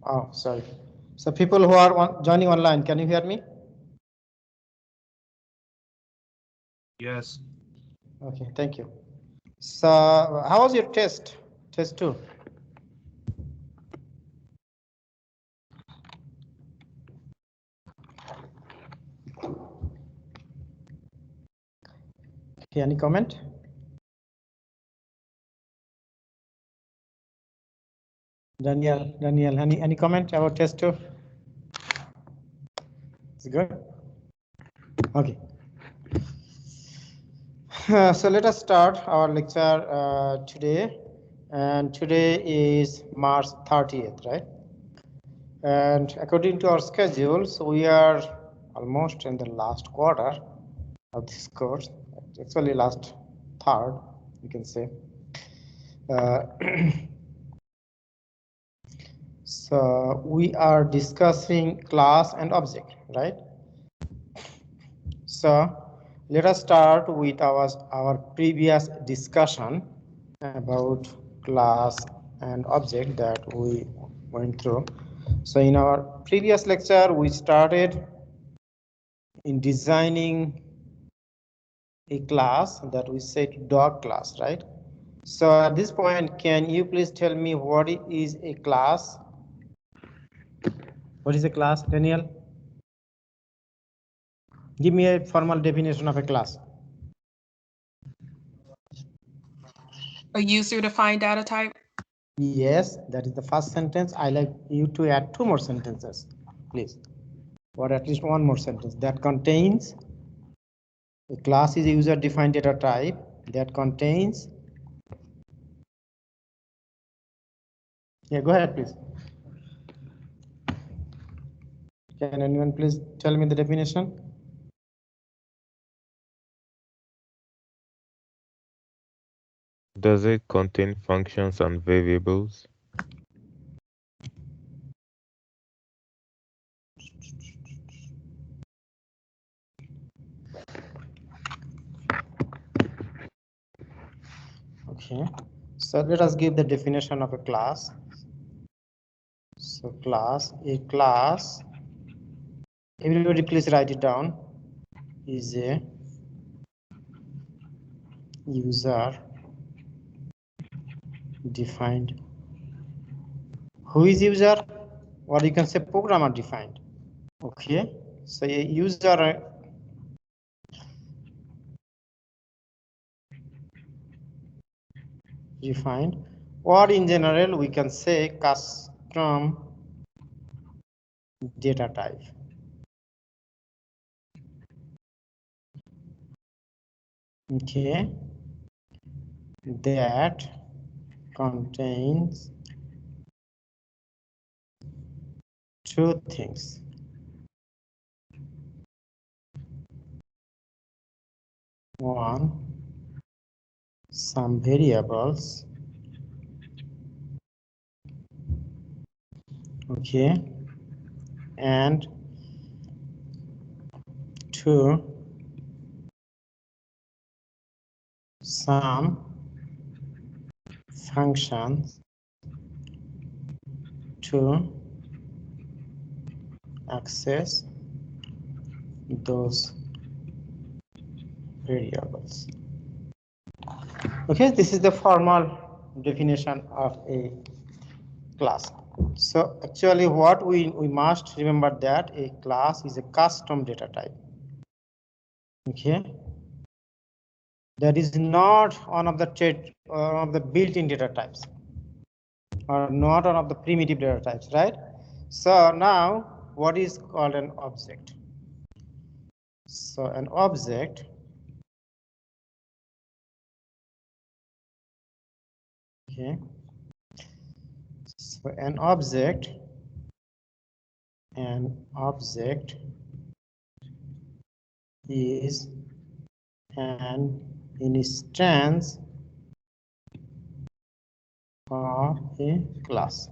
Oh, sorry. So people who are joining online, can you hear me? Yes. Okay, thank you. So how was your test? Test 2? Okay, any comment? Daniel, any comment about test 2? It's good. Okay. So let us start our lecture today, and today is March 30th, right? And according to our schedule, so we are almost in the last quarter of this course, actually last third, you can say. So we are discussing class and object, right? So let us start with our previous discussion about class and object that we went through. So in our previous lecture, we started in designing a class that we said dog class, right? So at this point, can you please tell me what is a class? What is a class, Daniel? Give me a formal definition of a class. A user-defined data type. Yes, that is the first sentence. I like you to add 2 more sentences, please, or at least 1 more sentence that contains. A class is a user-defined data type that contains. Yeah, go ahead, please. Can anyone please tell me the definition? Does it contain functions and variables? Okay, so let us give the definition of a class. So a class, everybody please write it down, is a user defined. Who is user? Or you can say programmer defined. Okay, so a user defined, or in general we can say custom data type. Okay, that contains 2 things. One, some variables. Okay, and 2, some functions to access those variables. Okay, this is the formal definition of a class. So actually what we must remember that a class is a custom data type. Okay, that is not one of the built-in data types, or not one of the primitive data types, right? So now what is called an object? So an object okay, so an object is an instance of a class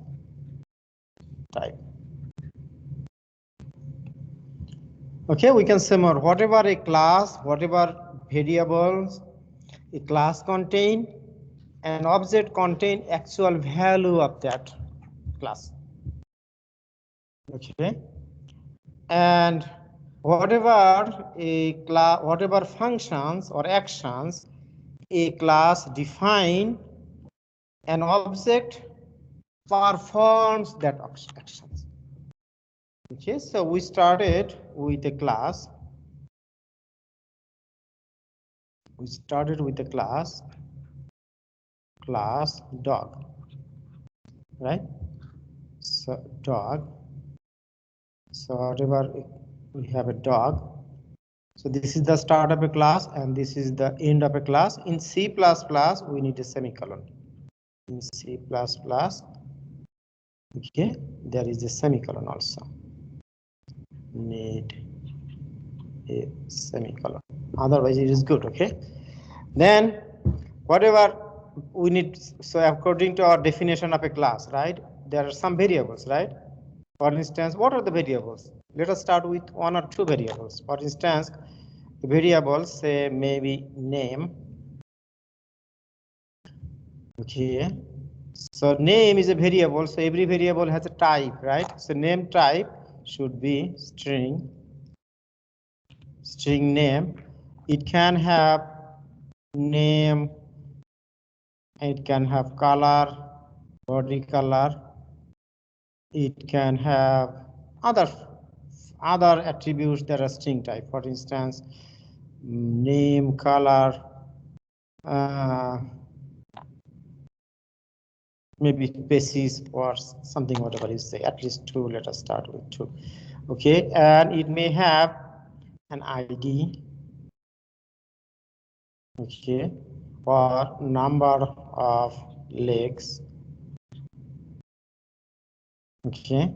type. Okay, we can say more. Whatever a class, whatever variables a class contain, an object contain actual value of that class. Okay, and whatever functions or actions a class define, an object performs that actions. Okay, so we started with a class. We started with the class dog, right? So dog. So whatever we have a dog. So this is the start of a class and this is the end of a class. In C++, we need a semicolon. In C++, okay, there is a semicolon also. Need a semicolon. Otherwise, it is good. Okay. Then whatever we need. So according to our definition of a class, right? There are some variables, right? For instance, what are the variables? Let us start with one or two variables. For instance, the variables say maybe name. Okay. So name is a variable. So every variable has a type, right? So name type should be string name. It can have name, it can have color, body color, it can have other attributes that are string type. For instance, name, color, maybe basis or something, whatever you say. At least two. Let us start with two. Okay, and it may have an ID. Okay, or number of legs. Okay,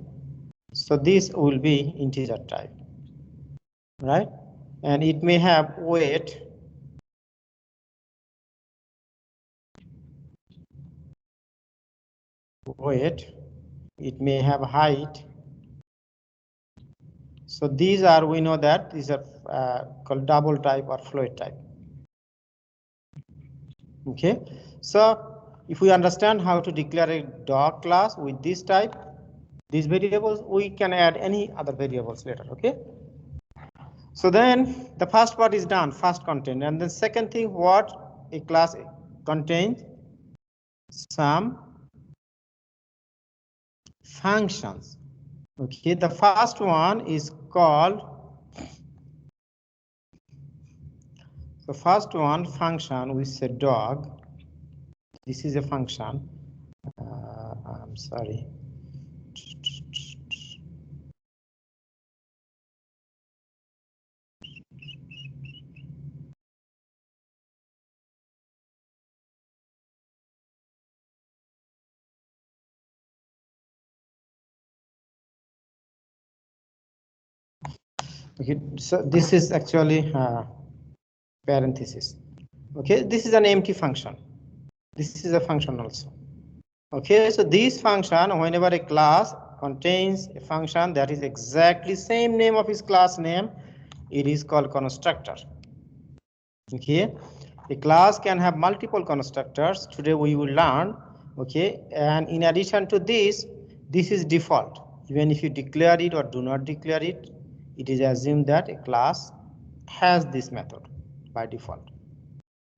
so this will be integer type, right? And it may have weight. It may have height. So these are, we know that these are called double type or fluid type. Okay, so if we understand how to declare a dog class with this type, these variables, we can add any other variables later. Okay, so then the first part is done, first content, and the second thing, what a class contains some functions. Okay, the first one is called, the first one function, we say dog. This is a function. I'm sorry. Okay, so this is actually parenthesis. Okay, this is an empty function. This is a function also. Okay, so this function, whenever a class contains a function that is exactly same name of its class name, it is called constructor. Okay, a class can have multiple constructors. Today we will learn. Okay, and in addition to this is default. Even if you declare it or do not declare it, it is assumed that a class has this method by default.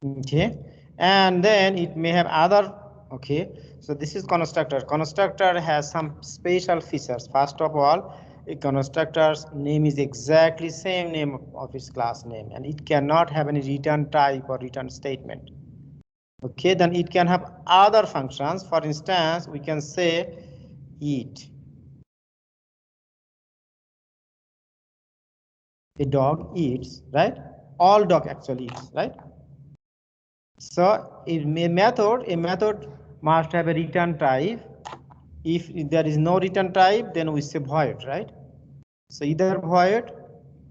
Okay, and then it may have other. Okay, so this is constructor. Constructor has some special features. First of all, a constructor's name is exactly same name of its class name, and it cannot have any return type or return statement. Okay, then it can have other functions. For instance, we can say eat. A dog eats, right? All dog actually eats, right? So a method must have a return type. If there is no return type, then we say void, right? So either void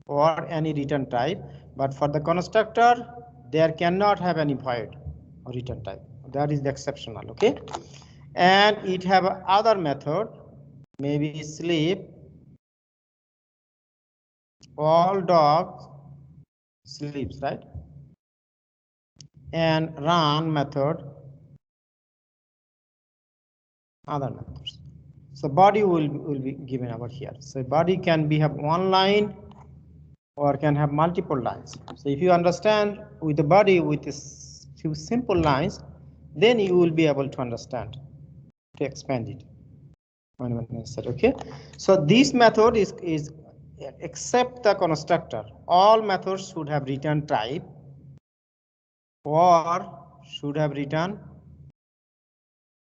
or any return type. But for the constructor, there cannot have any void or return type. That is the exceptional. Okay, and it have other method, maybe sleep. All dogs sleeps, right? And run method, other methods. So body will be given over here. So body can be have one line or can have multiple lines. So if you understand with the body with this few simple lines, then you will be able to understand to expand it when necessary. Okay. So this method is except the constructor. All methods should have return type or should have return.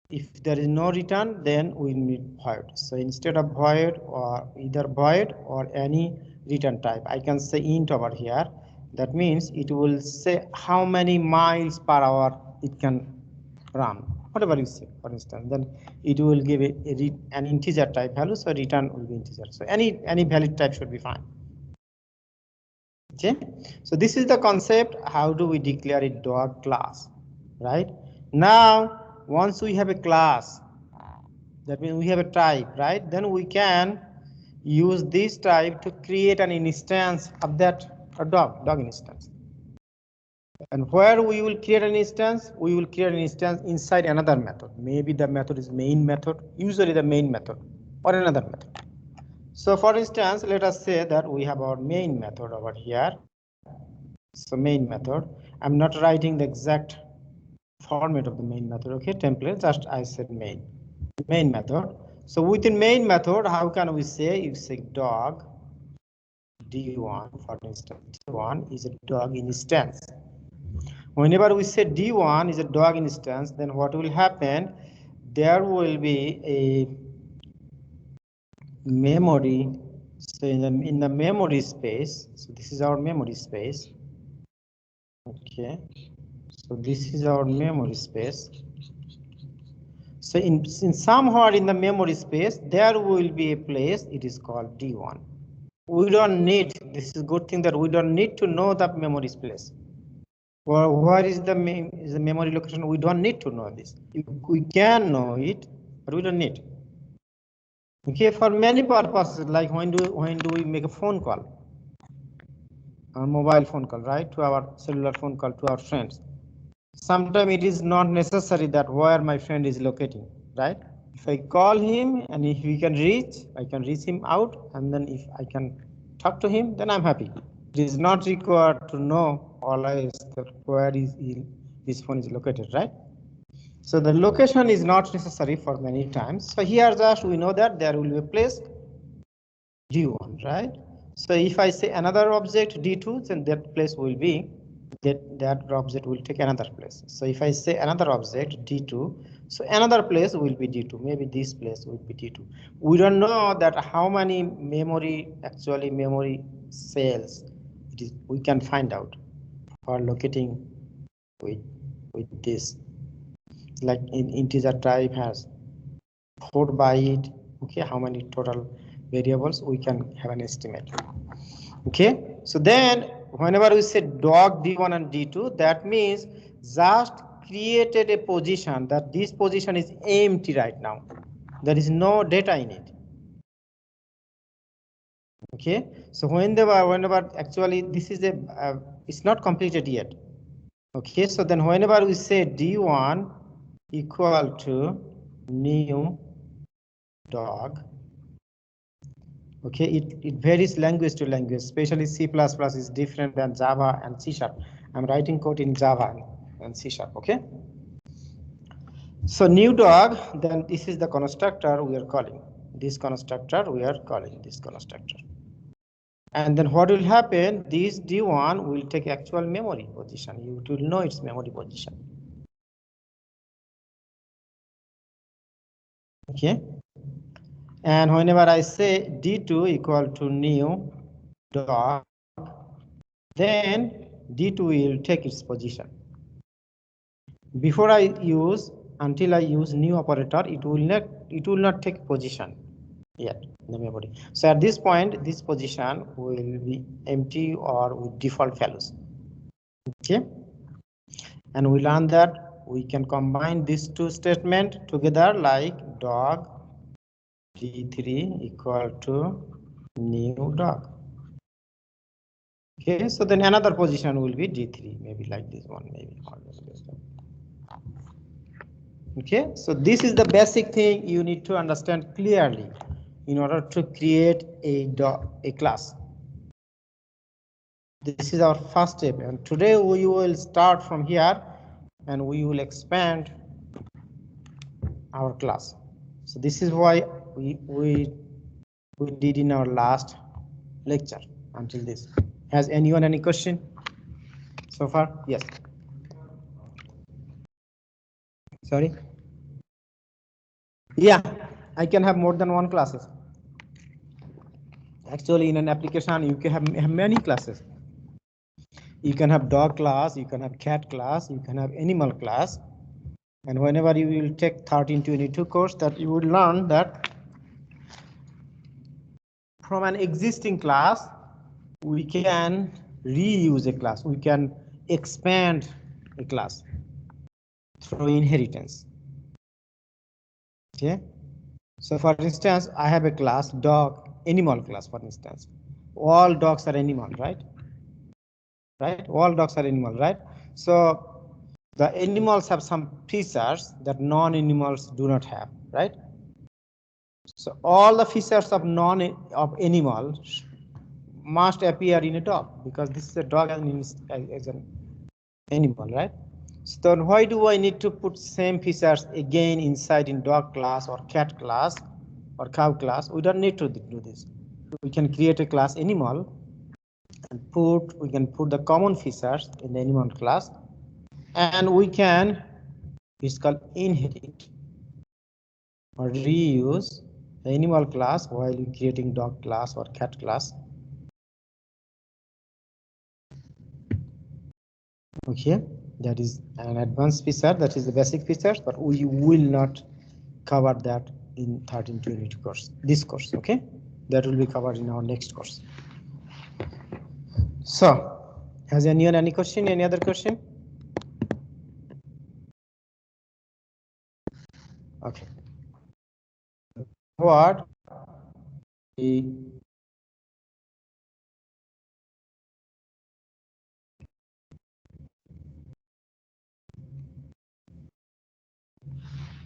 If there is no return, then we need void. So instead of void or either void or any return type, I can say int over here. That means it will say how many miles per hour it can run, whatever you say, for instance. Then it will give an integer type value, so return will be integer. So any valid type should be fine. Okay, so this is the concept. How do we declare a dog class, right? Now, once we have a class, that means we have a type, right? Then we can use this type to create an instance of that dog instance. And where we will create an instance, we will create an instance inside another method. Maybe the method is main method, usually the main method, or another method. So for instance, let us say that we have our main method over here. So main method, I'm not writing the exact format of the main method, okay, template, just I said main method. So within main method, how can we say, you say dog d1, for instance, d1 is a dog instance. Whenever we say d1 is a dog instance, then what will happen, there will be a memory. So in the memory space, so this is our memory space. Okay, so this is our memory space. So in somewhere in the memory space, there will be a place, it is called D1. We don't need, this is a good thing that we don't need to know the memory space. Or where is the memory location? We don't need to know this. We can know it, but we don't need. Okay, for many purposes, like when do we make a phone call? A mobile phone call, right? To our cellular phone call to our friends. Sometimes it is not necessary that where my friend is locating, right? If I call him and if we can reach, I can reach him out, and then if I can talk to him, then I'm happy. It is not required to know always that where his phone is located, right? So the location is not necessary for many times. So here just we know that there will be a place D1, right? So if I say another object D2, then that place will be that object will take another place. So if I say another object D2, so another place will be D2. Maybe this place will be D2. We don't know that how many memory cells it is. We can find out for locating with this. Like in integer type has 4 byte. Okay, how many total variables we can have an estimate. Okay, so then whenever we say dog D1 and D2, that means just created a position that this position is empty right now. There is no data in it. Okay, so whenever actually this is a it's not completed yet. Okay, so then whenever we say D1 equal to new dog. Okay, it varies language to language, especially C++ is different than Java and C#. I'm writing code in Java and C#, okay? So new dog, then this is the constructor we are calling. This constructor, we are calling this constructor. And then what will happen, this D1 will take actual memory position. You will know its memory position. Okay. And whenever I say D2 equal to new dog, then D2 will take its position. Before until I use new operator, it will not take position yet in the memory. So at this point, this position will be empty or with default values. Okay. And we learned that we can combine these two statements together like dog D3 equal to new dog. Okay, so then another position will be D3, maybe like this one, maybe. Okay, so this is the basic thing you need to understand clearly in order to create a class. This is our first step, and today we will start from here and we will expand our class. So this is why we did in our last lecture until this. Has anyone any question so far? Yes. Sorry. Yeah, I can have more than one classes. Actually, in an application, you can have many classes. You can have dog class, you can have cat class, you can have animal class. And whenever you will take 1322 course, that you will learn that from an existing class, we can reuse a class. We can expand a class through inheritance. Okay. So for instance, I have a class dog, animal class, for instance. All dogs are animal, right? Right? All dogs are animal, right? So the animals have some features that non-animals do not have, right? So all the features of animal must appear in a dog because this is a dog as an animal, right? So then why do I need to put same features again inside in dog class or cat class or cow class? We don't need to do this. We can create a class animal and we can put the common features in the animal class, and we can, it's called inherit or reuse the animal class while creating dog class or cat class. Okay, that is an advanced feature, that is the basic features, but we will not cover that in 1322 course, this course. Okay, that will be covered in our next course. So has anyone any question, any other question? Okay, what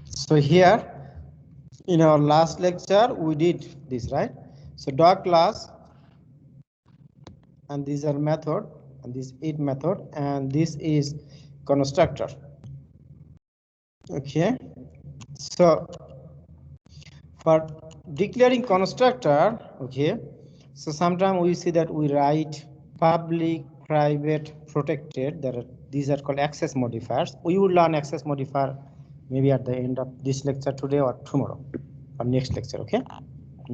so here in our last lecture we did this, right? So dog class, and these are method, and this is method, and this is constructor. Okay, so for declaring constructor, okay, so sometimes we see that we write public, private, protected. These are called access modifiers. We will learn access modifier maybe at the end of this lecture today or tomorrow or next lecture. Okay,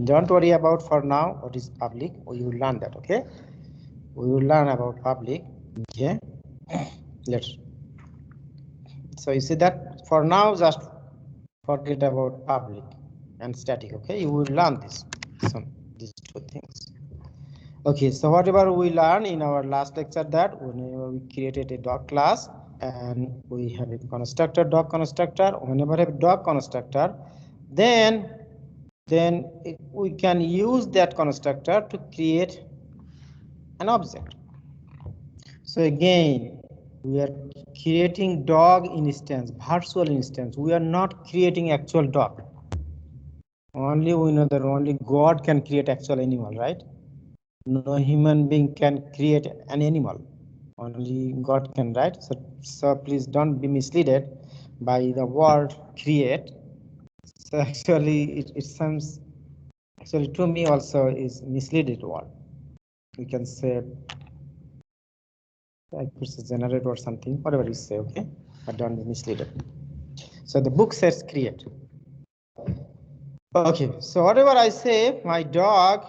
don't worry about for now what is public. We will learn that. Okay, we will learn about public. Okay, let's. So you see that for now, just forget about public and static. Okay, you will learn these two things. Okay, so whatever we learned in our last lecture, that whenever we created a dog class and we have a constructor, dog constructor, whenever we have a dog constructor, then we can use that constructor to create an object. So again, we are creating dog instance, virtual instance. We are not creating actual dog. Only we know that only God can create actual animal, right? No human being can create an animal. Only God can, right? So please don't be misled by the word create. So actually it sounds, actually to me also is misleading word. We can say I push a generate or something, whatever you say, okay? But don't be misled. So the book says create. Okay, so whatever I say, my dog,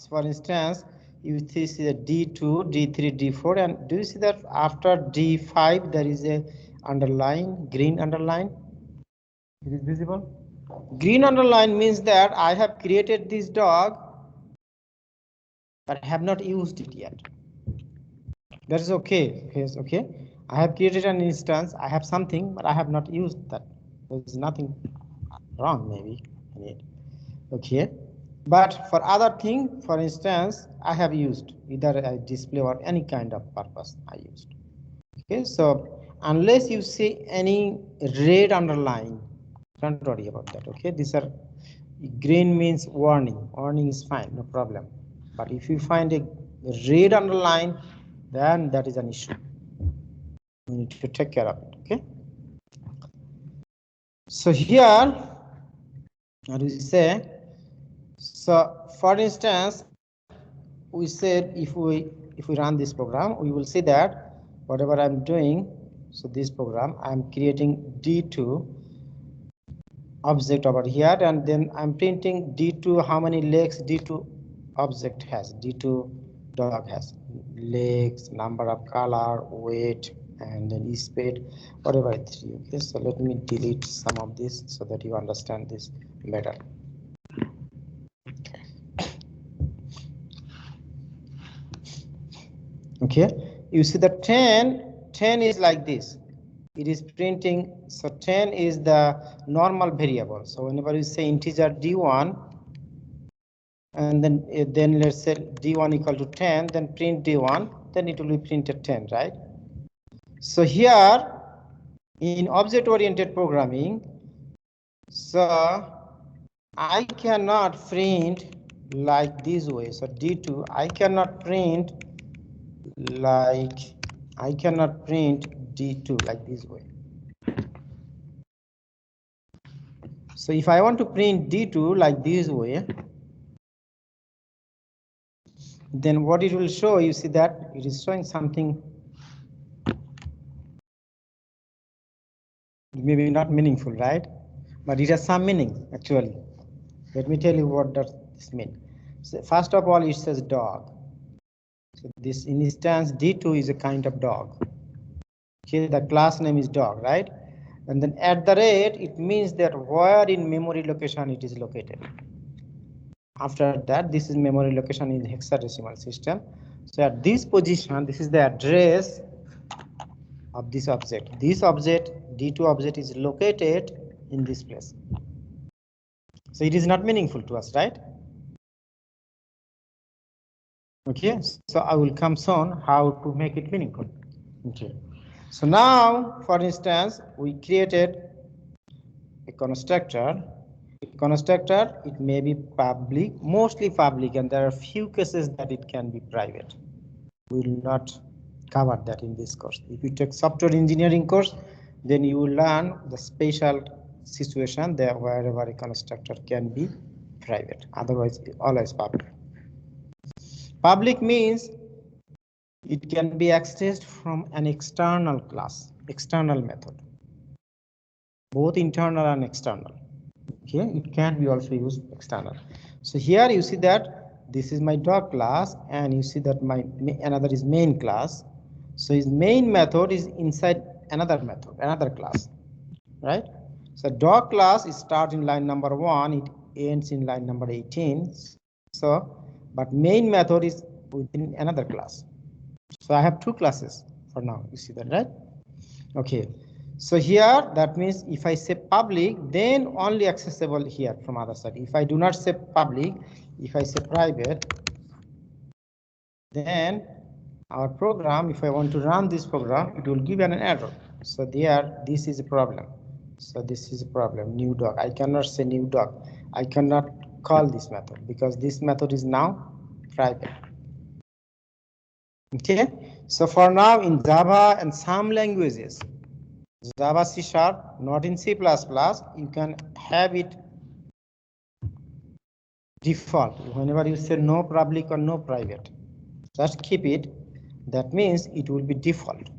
for instance, you see the D2, D3, D4, and do you see that after D5 there is a underline, green underline? It is visible. Green underline means that I have created this dog, but I have not used it yet. That is okay. Yes, okay. I have created an instance. I have something, but I have not used that. There is nothing wrong, maybe in it. Okay. But for other thing, for instance, I have used either a display or any kind of purpose I used. Okay. So unless you see any red underline Don't worry about that. Okay, these are green means warning. Warning is fine, no problem. But if you find a red underline, then that is an issue. You need to take care of it. Okay. So here, what do we say? So for instance, we said if we run this program, we will see that whatever I'm doing, so this program, I'm creating D2 object over here, and then I'm printing D2 how many legs D2 object has. D2 dog has legs, number of color, weight, and then speed, whatever it's. Okay, so let me delete some of this so that you understand this better. Okay, you see the 10 is like this. It is printing, so 10 is the normal variable. So whenever you say integer D1, and then let's say D1 equal to 10, then print D1, then it will be printed 10, right? So here in object-oriented programming, so I cannot print like this way. So D2, I cannot print D2 like this way. So if I want to print D2 like this way, then what it will show, you see that it is showing something maybe not meaningful, right? But it has some meaning actually. Let me tell you what does this mean. So first of all, it says dog. So this instance D2 is a kind of dog. Okay, the class name is dog, right? And then at the rate, it means that where in memory location it is located. After that, this is memory location in hexadecimal system. So at this position, this is the address of this object. This object, D2 object, is located in this place. So it is not meaningful to us, right? Okay, so I will come soon how to make it meaningful. Okay, so now, for instance, we created a constructor. Constructor, it may be public, mostly public, and there are few cases that it can be private. We will not cover that in this course. If you take software engineering course, then you will learn the special situation there wherever a constructor can be private, otherwise always public. Public means it can be accessed from an external class, external method, both internal and external. Okay, it can be also used external. So here you see that this is my dog class, and you see that my another is main class. So his main method is inside another method, another class, right? So dog class is start in line number 1, it ends in line number 18. So, but main method is within another class. So I have two classes for now. You see that, right? Okay. So here, that means if I say public, then only accessible here from other side. If I do not say public, if I say private, then our program, if I want to run this program, it will give an error. So there, this is a problem. So this is a problem, new dog. I cannot say new dog. I cannot call this method because this method is now private. Okay, so for now in Java and some languages, Java C#, not in C++, you can have it default. Whenever you say no public or no private, just keep it. That means it will be default.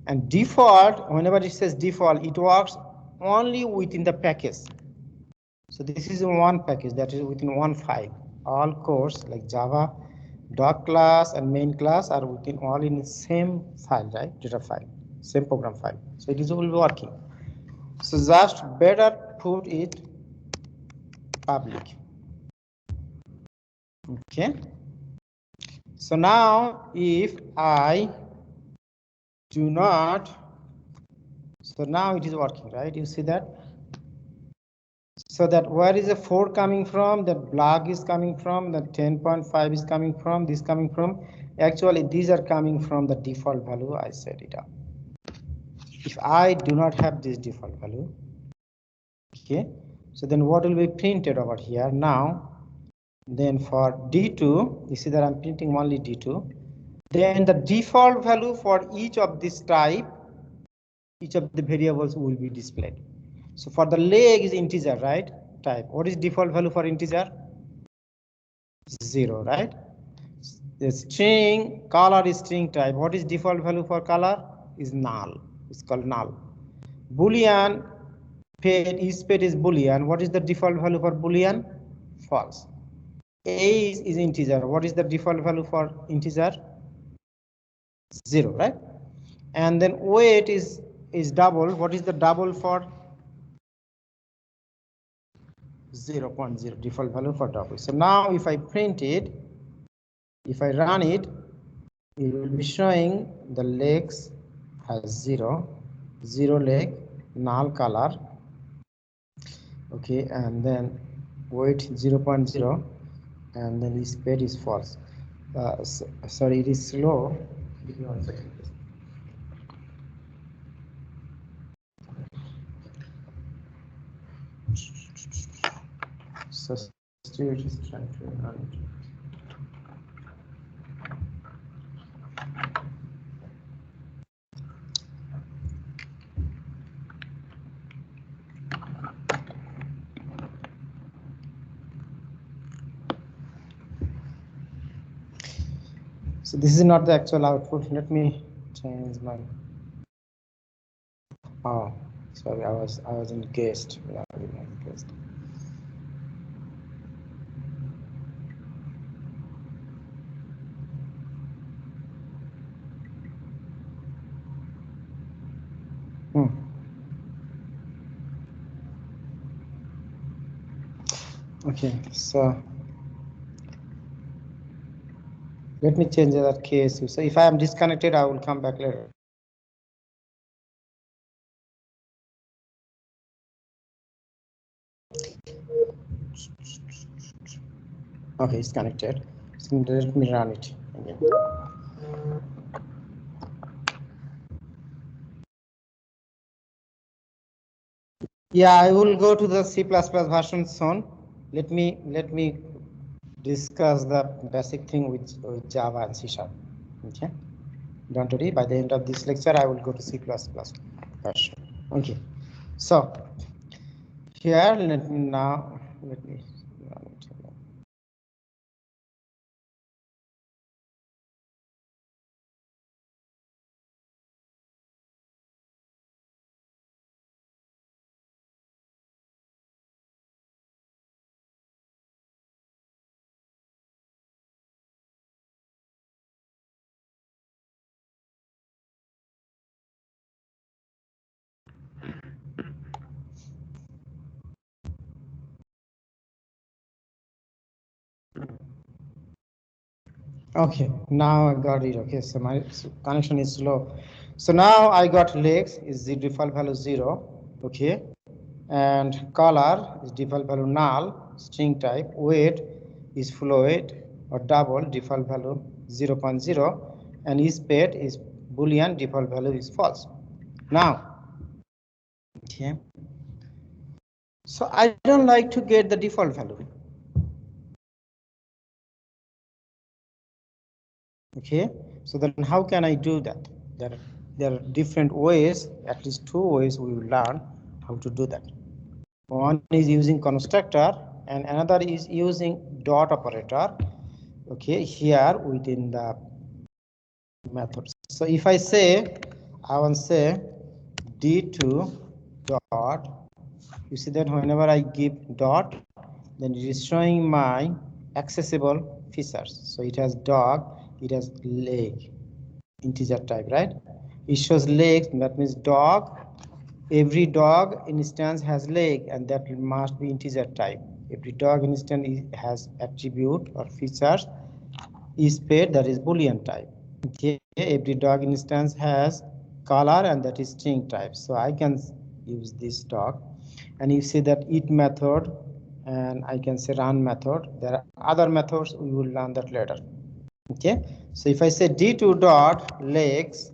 And default, whenever it says default, it works only within the package. So this is one package that is within one file. All cores like Java, dog class and main class are within all in the same file, right? Data file, same program file. So it is all working. So just better put it public. Okay. So now if I do not, so now it is working, right? You see that? So that where is the 4 coming from? That block is coming from, the 10.5 is coming from, this coming from. Actually, these are coming from the default value. I set it up. If I do not have this default value, Okay, so then what will be printed over here now? Then for D2, you see that I'm printing only D2. Then the default value for each of this type, each of the variables will be displayed. So for the leg is integer, right? Type. What is default value for integer? 0, right? The string color is string type. What is default value for color? Is null. It's called null. Boolean paid is paid is boolean. What is the default value for boolean? False. Age is integer. What is the default value for integer? 0, right? And then weight is double. What is the double for? 0.0, default value for double. So now if I print it, if I run it, it will be showing the legs has 0 leg, null color. Okay, and then weight 0.0, and then this speed is false. Sorry, it is slow. Give me 1 second, please. So still it is trying to run it. So this is not the actual output. Let me change my. Oh, sorry, I was in guest. Yeah, guest. Okay, so let me change that case. So if I am disconnected, I will come back later. Okay, it's connected. So let me run it again. Yeah, I will go to the C++ version soon. Let me discuss the basic thing with Java and C#. Okay, don't worry. By the end of this lecture, I will go to C++ version. Okay, so here let me run it. Okay, now I got it. Okay, so my connection is slow. So now I got legs is the default value 0. Okay, and color is default value null, string type. Weight is float or double, default value 0.0, and is paid is boolean, default value is false. Now, okay, so I don't like to get the default value. Okay, so then how can I do that? There are different ways, at least 2 ways we will learn how to do that. One is using constructor and another is using dot operator. Okay, here within the methods. So if I say, I want to say D2 dot, you see that whenever I give dot, then it is showing my accessible features. So it has dog, it has leg, integer type, right? It shows legs, that means dog. Every dog instance has leg, and that must be integer type. Every dog instance has attribute or features is paid, that is boolean type. Okay, every dog instance has color, and that is string type. So I can use this dog, and you see that it method, and I can say run method. There are other methods, we will learn that later. Okay, so if I say D2 dot legs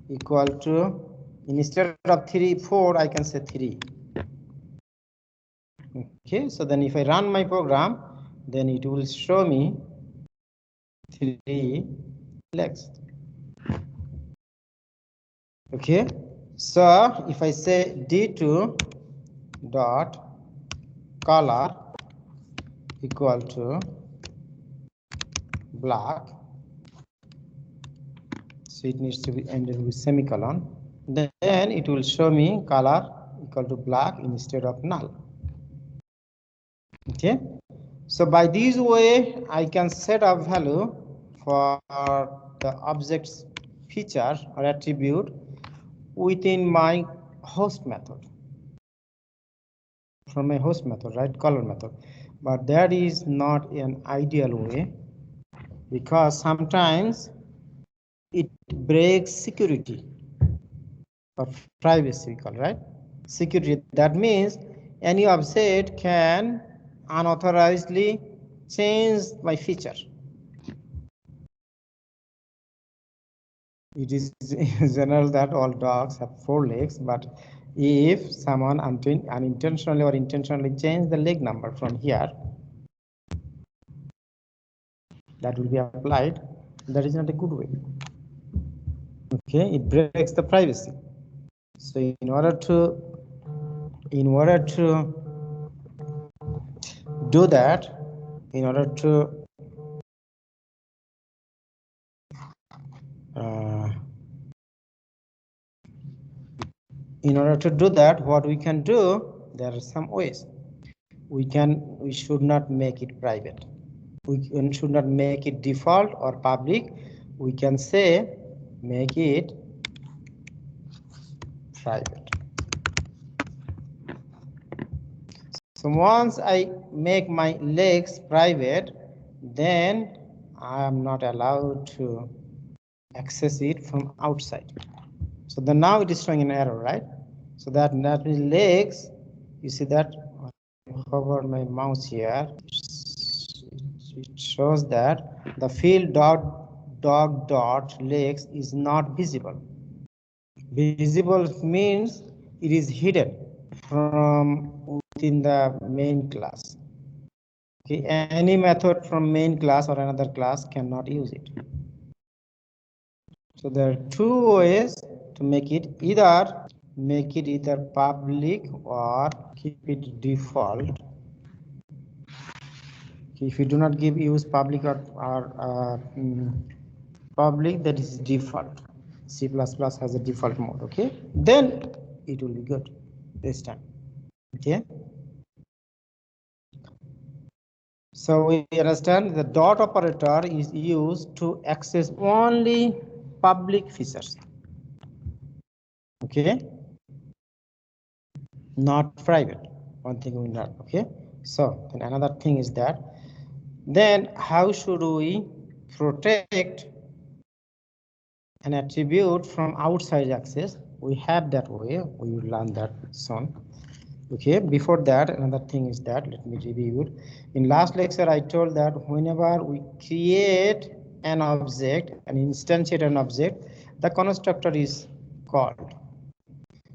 equal to, instead of 3 4, I can say 3. Okay, so then if I run my program, then it will show me 3 legs. Okay, so if I say d2 dot color equal to black, so it needs to be ended with semicolon, then it will show me color equal to black instead of null. Okay, so by this way I can set a value for the object's feature or attribute within my host method, from my host method, right, color method. But that is not an ideal way, because sometimes it breaks security or privacy, right? Security, that means any object can unauthorizedly change my feature. It is general that all dogs have 4 legs, but if someone unintentionally or intentionally change the leg number from here, that will be applied. That is not a good way. Okay, it breaks the privacy. So in order to do that, in order to do that, what we can do, there are some ways. We should not make it private. We should not make it default or public. We can say make it private. So once I make my legs private, then I am not allowed to access it from outside. So then now it is showing an error, right? So that means legs, you see that hover my mouse here, it shows that the field dog legs is not visible. Visible means it is hidden from within the main class. Okay, any method from main class or another class cannot use it. So there are 2 ways to make it either public or keep it default. If you do not use public or public, that is default. C++ has a default mode. Okay, then it will be good this time. Okay, so we understand the dot operator is used to access only public features. Okay, not private. One thing we learn. Okay, so then another thing is that then how should we protect an attribute from outside access? We have that way. We will learn that soon. Okay, before that, another thing is that, let me review it. In last lecture, I told that whenever we create an object and instantiate an object, the constructor is called.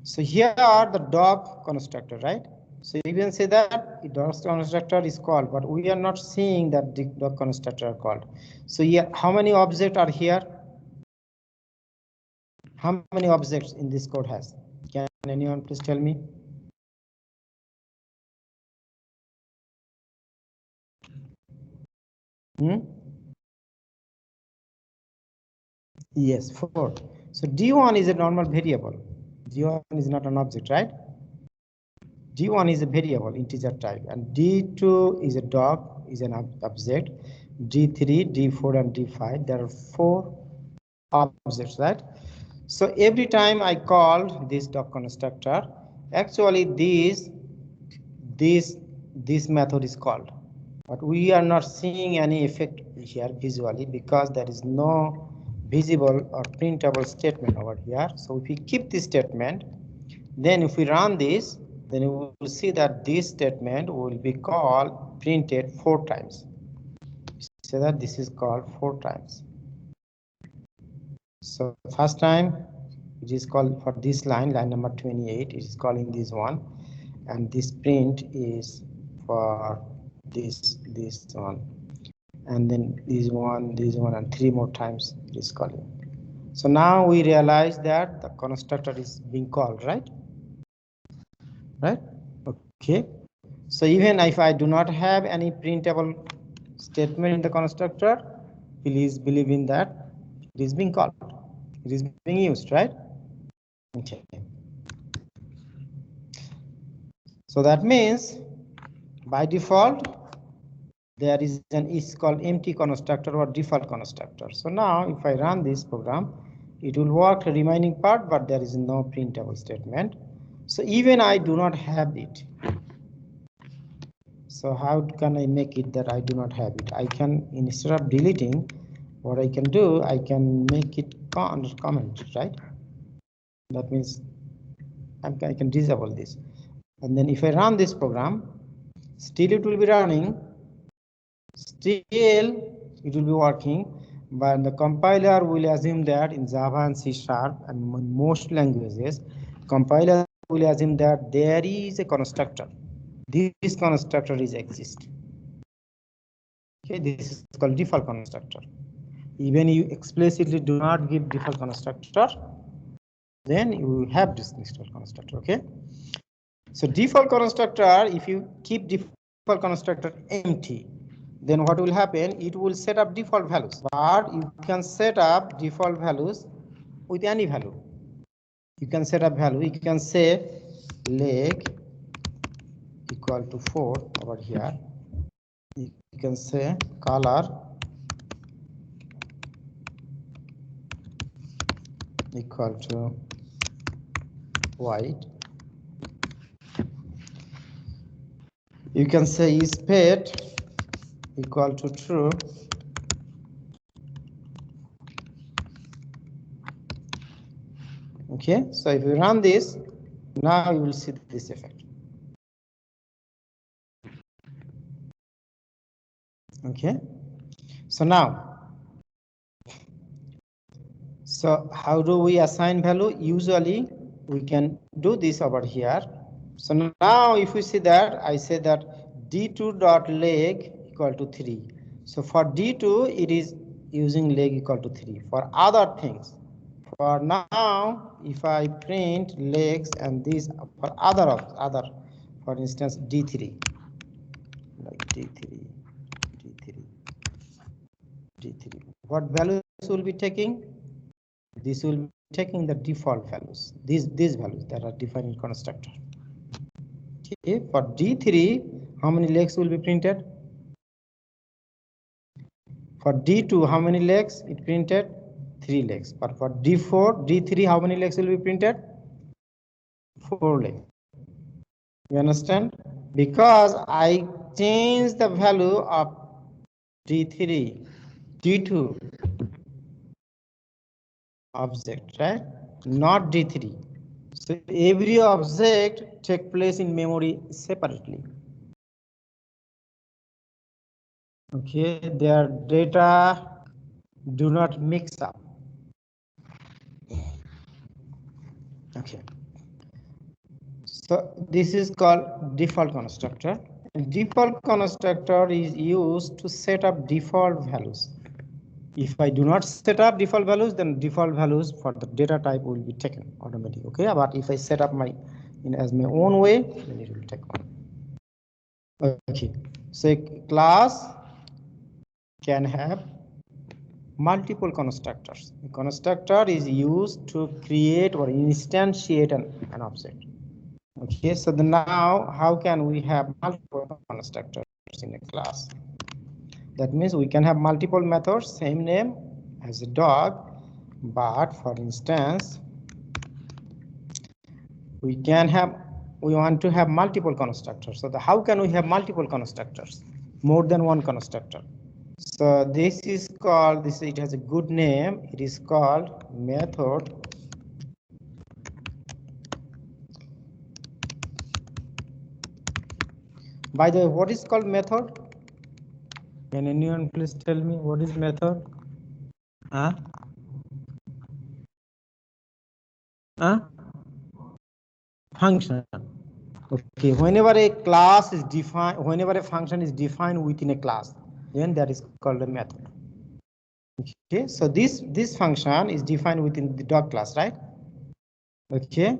So here are the dog constructor, right? So you can say that the dog constructor is called, but we are not seeing that the dog constructor are called. So here, how many objects are here? How many objects in this code has? Can anyone please tell me? Yes, 4. So D1 is a normal variable. D1 is not an object, right? D1 is a variable, integer type, and D2 is a dog, is an object. D3, D4, and D5, there are 4 objects, right? So every time I call this dog constructor, actually this method is called, but we are not seeing any effect here visually because there is no visible or printable statement over here. So if we keep this statement, then if we run this, then we will see that this statement will be called printed 4 times. So that this is called 4 times. So first time it is called for this line number 28, it is calling this one, and this print is for this one, and then this one, and 3 more times this calling. So now we realize that the constructor is being called, right? Okay. So even if I do not have any printable statement in the constructor, please believe in that it is being called, it is being used, right? Okay. So that means by default there is called empty constructor or default constructor. So now if I run this program, it will work the remaining part, but there is no printable statement. So even I do not have it. So how can I make it that I do not have it? I can, instead of deleting, what I can do, I can make it under comment, right? That means I can disable this. And then if I run this program, still it will be running, still it will be working, but the compiler will assume that in Java and C# and most languages, compiler will assume that there is a constructor. This constructor is exist. Okay, this is called default constructor. Even you explicitly do not give default constructor, then you have this default constructor. Okay, so default constructor, if you keep default constructor empty, then what will happen? It will set up default values, but you can set up default values with any value. You can set up value. You can say leg equal to 4 over here. You can say color equal to white. You can say is pet equal to true. Okay, so if you run this, now you will see this effect. Okay, so now, so how do we assign value? Usually we can do this over here. So now if we see that, I say that d2.leg equal to 3. So for d2, it is using leg equal to 3. For other things, for now, if I print legs and this for other, for instance, d3, like d3, what values will be taking? This will be taking the default values, these values that are defined in constructor. Okay, for d3, how many legs will be printed? For d2, how many legs it printed? 3 legs. But for d4, d3, how many legs will be printed? 4 legs. You understand? Because I changed the value of d3, d2 object, right? Not d3. So every object takes place in memory separately. Okay, their data do not mix up. Okay, so this is called default constructor. And default constructor is used to set up default values. If I do not set up default values, then default values for the data type will be taken automatically. Okay, but if I set up my as my own way, then it will take one. Okay, so a class can have multiple constructors. A constructor is used to create or instantiate an object. Okay, so now how can we have multiple constructors in a class? That means we can have multiple methods, same name as a dog, but for instance, we want to have multiple constructors. So how can we have multiple constructors? More than one constructor. So this is called, it has a good name. It is called method By the way, what is called method? Can anyone please tell me what is method? Function. Okay, whenever a class is defined, whenever a function is defined within a class, then that is called a method. Okay, so this function is defined within the dog class, right? Okay,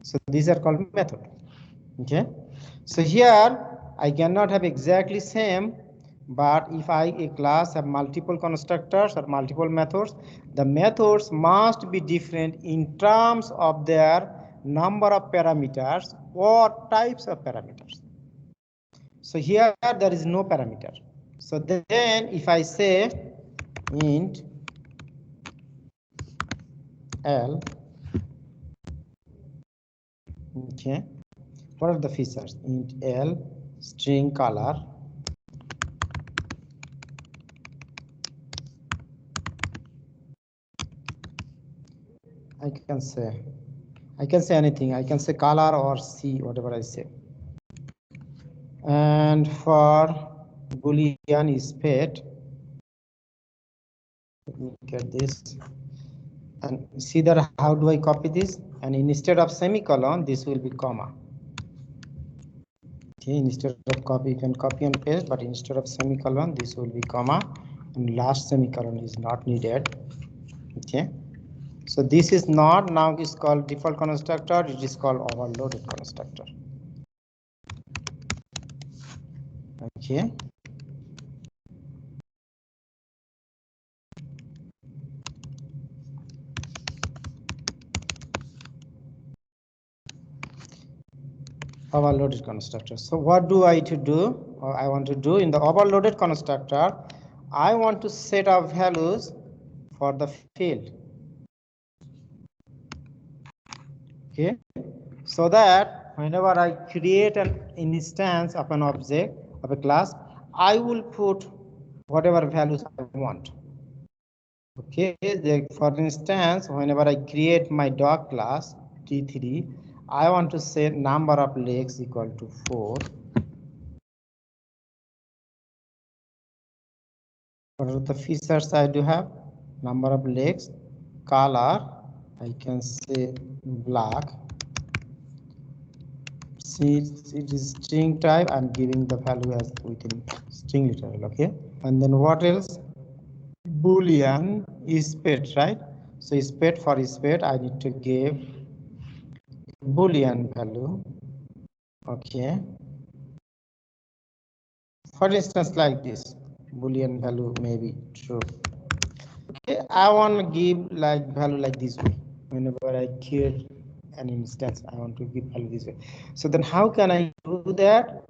so these are called method. Okay, so here I cannot have exactly same, but if a class have multiple constructors or multiple methods, the methods must be different in terms of their number of parameters or types of parameters. So here there is no parameter. So then if I say int L, okay, what are the features? Int L string color, I can say anything. I can say color or C, whatever I say. And for Boolean is paid. Let me get this. And see that how do I copy this? And instead of semicolon, this will be comma. Okay, instead of copy, you can copy and paste, but instead of semicolon, this will be comma, and last semicolon is not needed. Okay, so this is not now is called default constructor. It is called overloaded constructor. Okay. Overloaded constructor. So what do I to do, or I want to do in the overloaded constructor? I want to set up values for the field. Okay, so that whenever I create an instance of an object of a class, I will put whatever values I want. Okay, for instance, whenever I create my dog class T3, I want to set number of legs equal to 4. What are the features I do have? Number of legs, color, I can say black. See, it is string type. I'm giving the value as within string literal. Okay, and then what else? Boolean is pet, right? So is pet for is pet. I need to give Boolean value. Okay. For instance, like this, Boolean value may be true. Okay, I want to give like value like this way. Whenever I create an instance, I want to give value this way. So then how can I do that?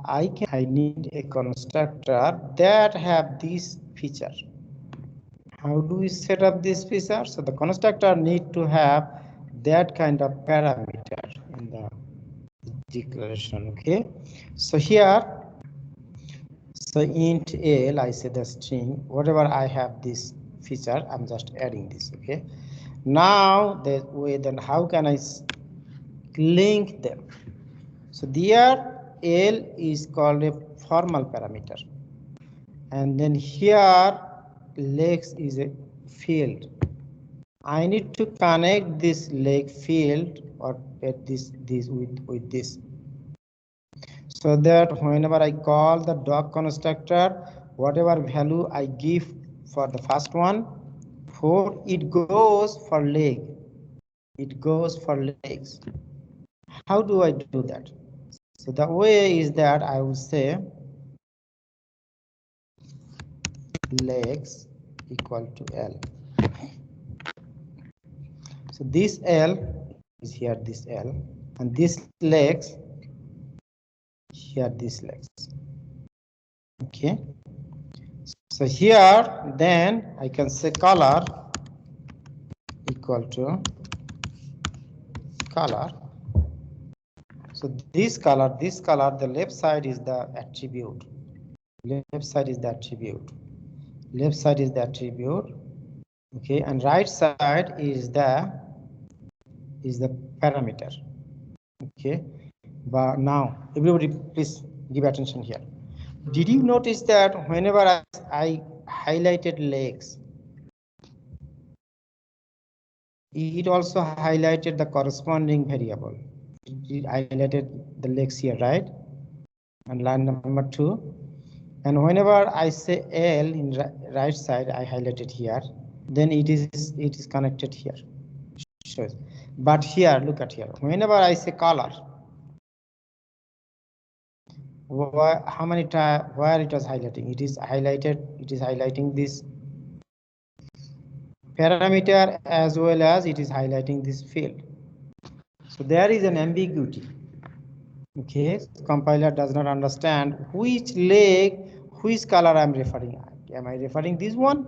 I need a constructor that have this feature. How do we set up this feature? So the constructor need to have that kind of parameter in the declaration. Okay, so here, so int L, I say the string, whatever I have this feature, I'm just adding this. Okay, now the way, then how can I link them? So there L is called a formal parameter, and then here legs is a field. I need to connect this leg field or at this with this, so that whenever I call the dog constructor, whatever value I give for the first one, 4, it goes for leg. It goes for legs. How do I do that? So the way is that I will say legs equal to L. So this L is here, this L, and this legs here, this legs. Okay, so here then I can say color equal to color. So this color, the left side is the attribute. Left side is the attribute. Left side is the attribute. Okay, and right side is the parameter. Okay, but now everybody please give attention here. Did you notice that whenever I highlighted legs, it also highlighted the corresponding variable? it highlighted the legs here, right? And line number 2. And whenever I say L in right side, I highlight it here. Then it is connected here. Shows. But here, look at here. Whenever I say color, how many times where it was highlighting? It is highlighted. It is highlighting this parameter as well as it is highlighting this field. So there is an ambiguity. Okay, compiler does not understand which leg, which color I'm referring at. Am I referring this one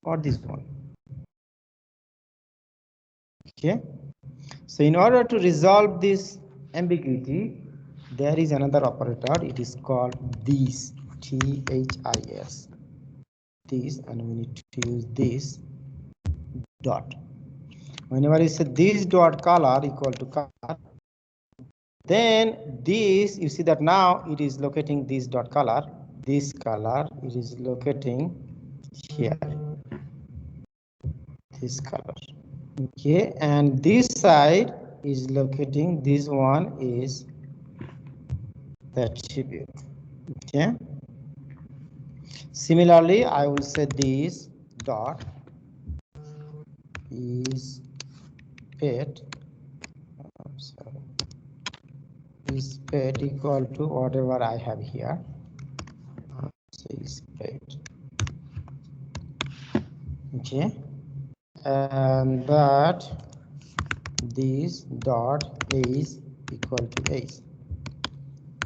or this one? Okay, so in order to resolve this ambiguity, there is another operator. It is called this, THIS, this, and we need to use this dot. Whenever you say this dot color equal to color, then this, you see that now it is locating this dot color, this color, it is locating here, this color. Okay, and this side is locating, this one is the attribute. Okay, similarly, I will say this dot is pet, is pet equal to whatever I have here. So is pet. Okay, and that this dot is equal to age,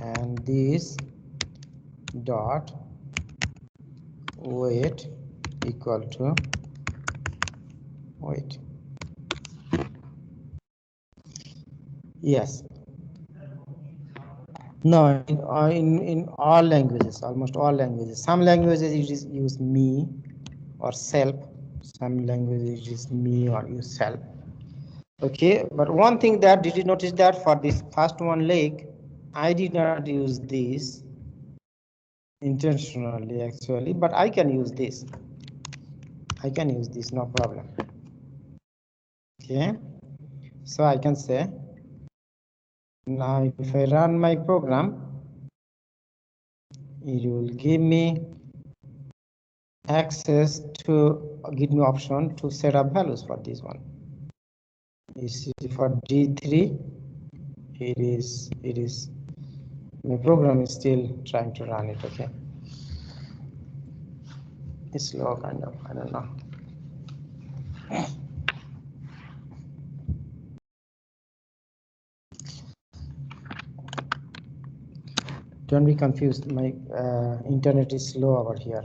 and this dot weight equal to weight. Yes. No, in all languages, almost all languages. Some languages it is use me or self. Some languages it is me or use self. Okay, but one thing that did you notice that for this first one leg, I did not use this intentionally actually, but I can use this. I can use this, no problem. Okay, so I can say now if I run my program, it will give me access to give me option to set up values for this one. You see for D3, it is my program is still trying to run it. Okay, it's slow kind of, I don't know. Don't be confused, my internet is slow over here.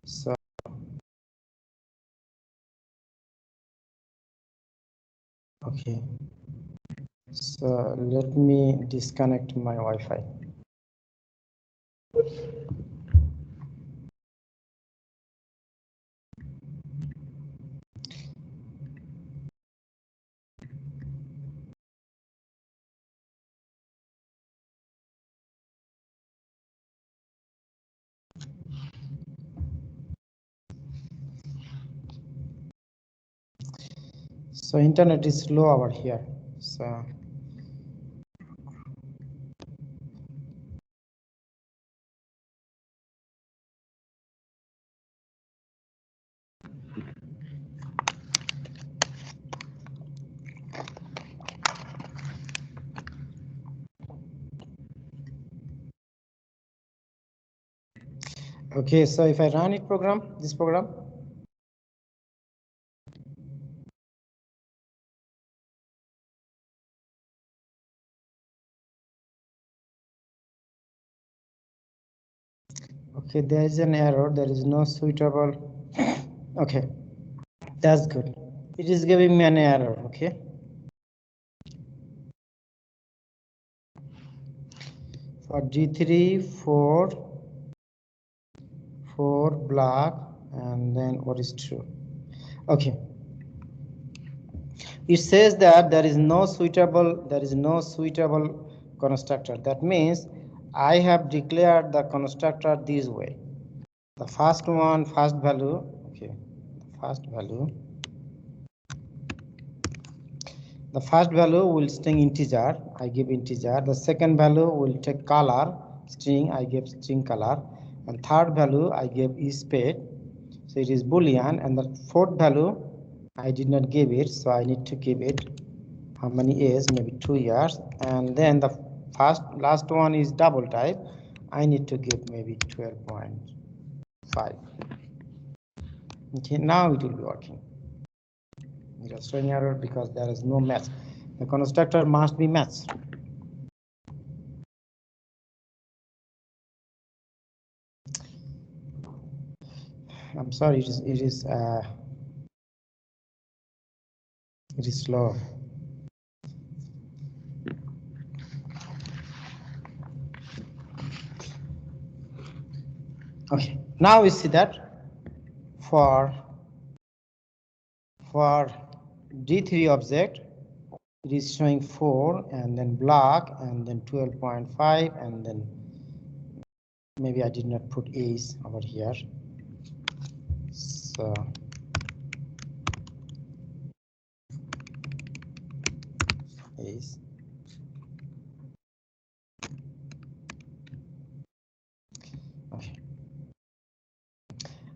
So okay, so let me disconnect my Wi-Fi. So internet is slow over here. So okay, so if I run this program, okay, there is an error, there is no suitable. Okay, that's good. It is giving me an error. Okay, for G3 4 black, and then what is true? Okay, it says that there is no suitable constructor. That means I have declared the constructor this way. The first one, first value, okay, first value The first value will string integer, I give integer. The second value will take color, string, I give string color. And third value I give is paid, so it is boolean. And the fourth value I did not give it, so I need to give it how many years, maybe 2 years. And then the last one is double type, I need to give maybe 12.5. Okay, now it will be working. It is showing error because there is no match. The constructor must be matched. I'm sorry, it is slow. Okay, now we see that for D3 object, it is showing 4 and then black and then 12.5 and then maybe I did not put A's over here. So A's. Okay.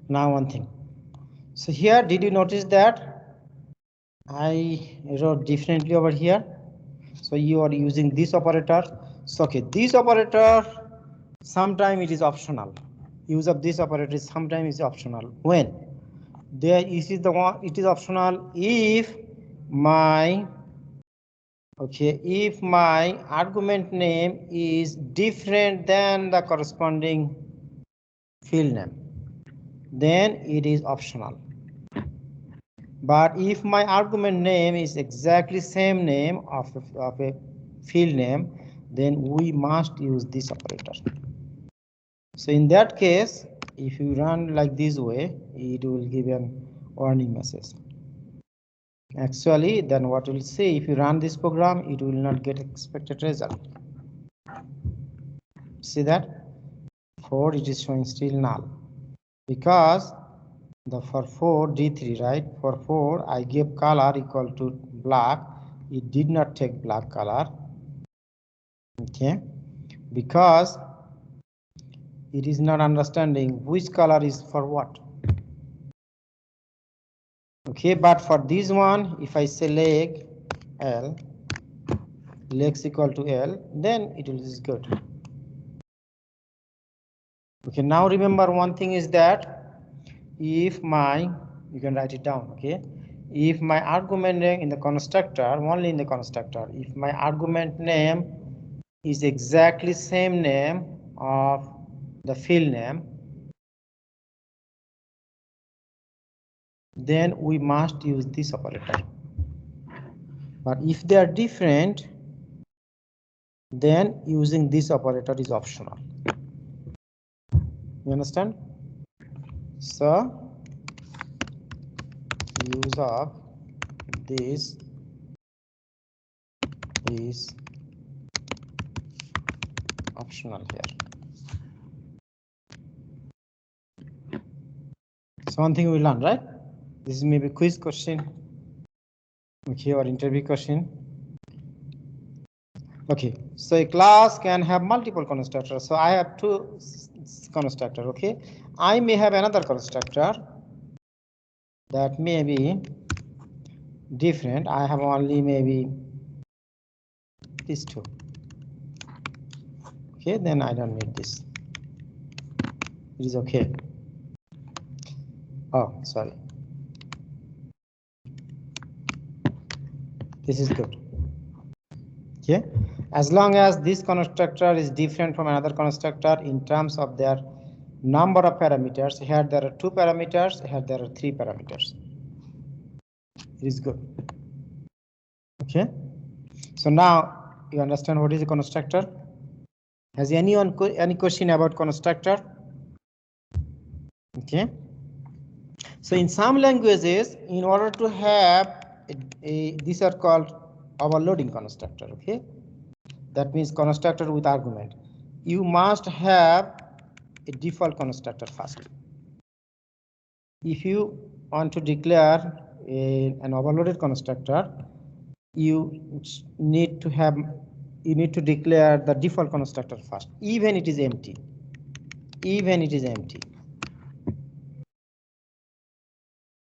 Now one thing. So here, did you notice that I wrote differently over here? So you are using this operator. So okay, this operator sometimes it is optional. Use of this operator is sometimes is optional. When there is the one, it is optional if my argument name is different than the corresponding field name, then it is optional. But if my argument name is exactly same name of a field name, then we must use this operator. So in that case, if you run like this way, it will give an warning message. Actually, then what we'll see, if you run this program, it will not get expected result. See that? 4, it is showing still null. Because for 4 D3, right? For 4, I give color equal to black. It did not take black color. Okay, because it is not understanding which color is for what. Okay, but for this one, if I say leg L, legs equal to L, then it is good. Okay, now remember one thing is that if you can write it down, okay? If my argument name in the constructor, only in the constructor, if my argument name is exactly same name of the field name, then we must use this operator. But if they are different, then using this operator is optional. You understand? So use of this is optional here. So one thing we learned, right? This is maybe quiz question, okay, or interview question. Okay, so a class can have multiple constructors. So I have 2 constructors. Okay, I may have another constructor that may be different. I have only maybe these 2. Okay, then I don't need this. It is okay. Oh, sorry. This is good. Okay, as long as this constructor is different from another constructor in terms of their number of parameters. Here there are 2 parameters, here there are 3 parameters. It is good. Okay, so now you understand what is a constructor. Has anyone any question about constructor? Okay, so in some languages, in order to have these are called overloading constructor. Okay, that means constructor with argument. You must have a default constructor first. If you want to declare an overloaded constructor, you need to declare the default constructor first, even it is empty. Even it is empty.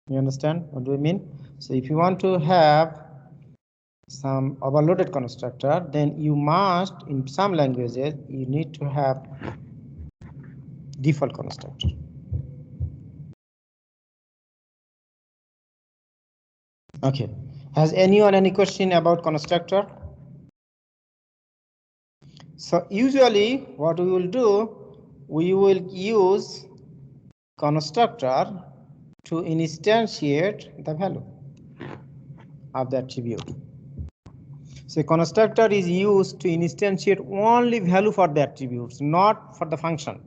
You understand what do I mean? So if you want to have some overloaded constructor, then you must, in some languages, you need to have default constructor. Okay. Has anyone any question about constructor? So usually what we will do, we will use constructor to instantiate the value of the attribute. So constructor is used to instantiate only value for the attributes, not for the function.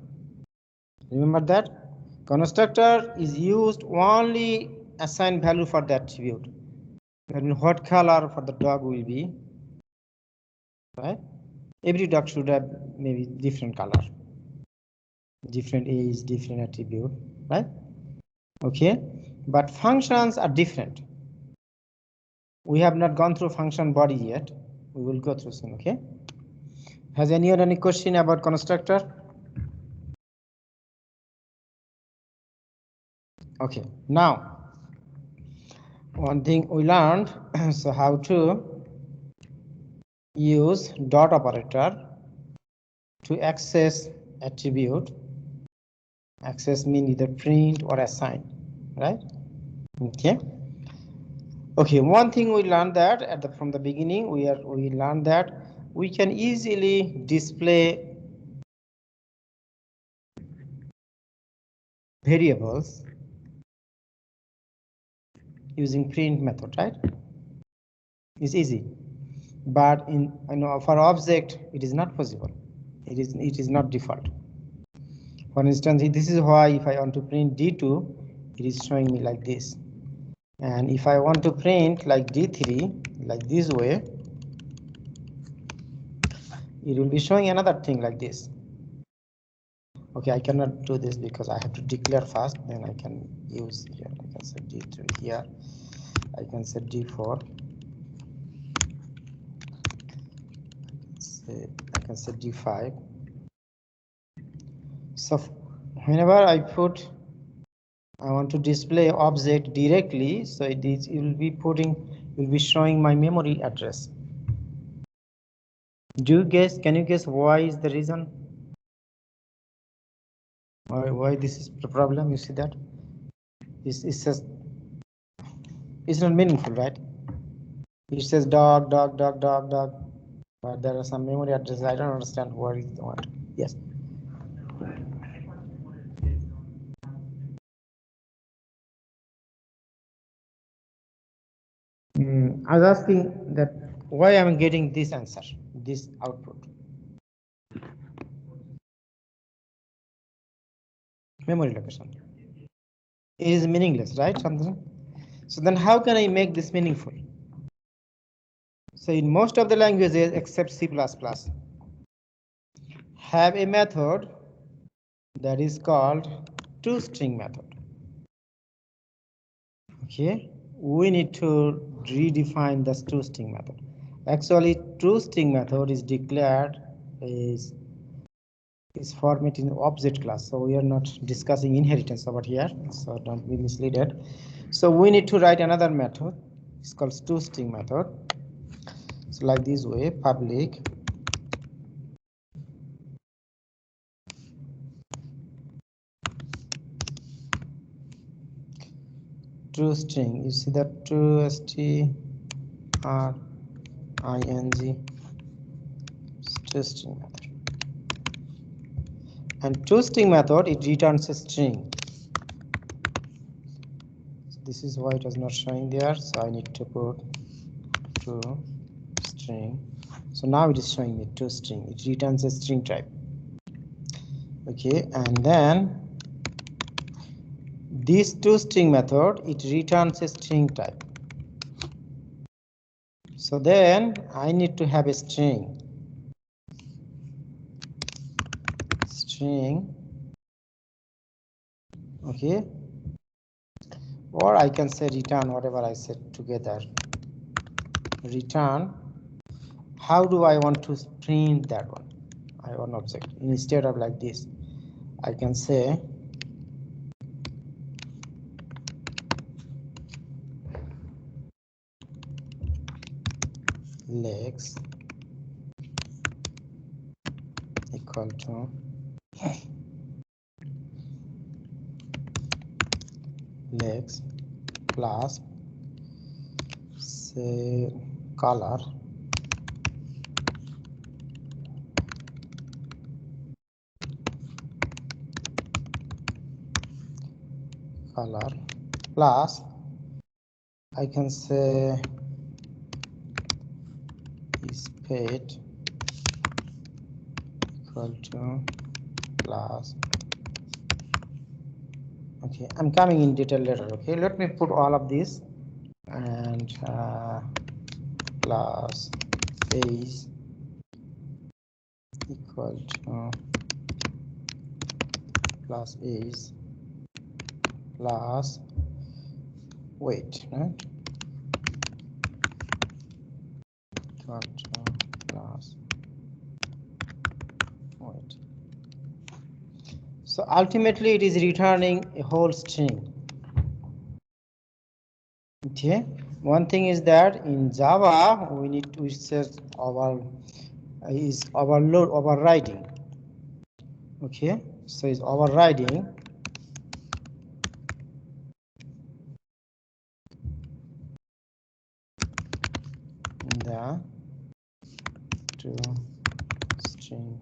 Remember that? Constructor is used only assign value for the attribute. And what color for the dog will be, right? Every dog should have maybe different color, different age, different attribute, right? Okay, but functions are different. We have not gone through function body yet. We will go through soon, okay? Has anyone any question about constructor? Okay, now one thing we learned, so how to use dot operator to access attribute. Access means either print or assign, right? Okay. Okay, one thing we learned that from the beginning, we learned that we can easily display variables using print method, right? It's easy, but for object it is not possible. It is not default. For instance, this is why if I want to print D2, it is showing me like this. And if I want to print like D3, like this way, it will be showing another thing like this. Okay, I cannot do this because I have to declare first, then I can use here. I can set D3 here. I can set D4. I can set D5. So whenever I want to display object directly, so it will be showing my memory address. Can you guess why is the reason? Why this is the problem? You see that? It's just, it's not meaningful, right? It says dog, dog, dog, dog, dog, but there are some memory addresses. I don't understand what is what. Yes. I was asking that why I'm getting this answer, this output. Memory location. It is meaningless, right? Something. So then how can I make this meaningful? So in most of the languages except C++, have a method that is called Tostring method. Okay, we need to redefine the Tostring method. Actually, Tostring method is declared is formatted in object class, so we are not discussing inheritance over here, so don't be misled. So we need to write another method. It's called Tostring method. So like this way, public Tostring. You see that Tostring Tostring method. And Tostring method, it returns a string. So this is why it was not showing there. So I need to put Tostring. So now it is showing me Tostring. It returns a string type. Okay, and then this Tostring method, it returns a string type. So then I need to have a string. Okay, or I can say return whatever I said together. return. How do I want to print that one? I want object. Instead of like this, I can say legs equal to legs plus say color plus I can say is paid equal to plus. Okay, I'm coming in detail later. Okay, let me put all of this and plus age equal to plus age plus weight, right? Equal to plus weight. So ultimately it is returning a whole string. Okay, one thing is that in Java we need to set our is overriding. Okay, so it's overriding the Tostring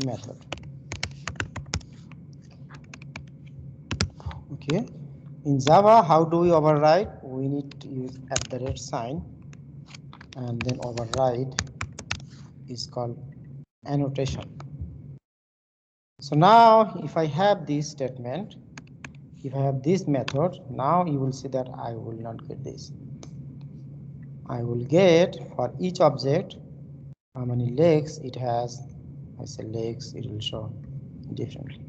method. Okay, in Java, how do we override? We need to use @ and then override is called annotation. So now if I have this statement, if I have this method, now you will see that I will not get this. I will get for each object how many legs it has. I say legs, it will show differently.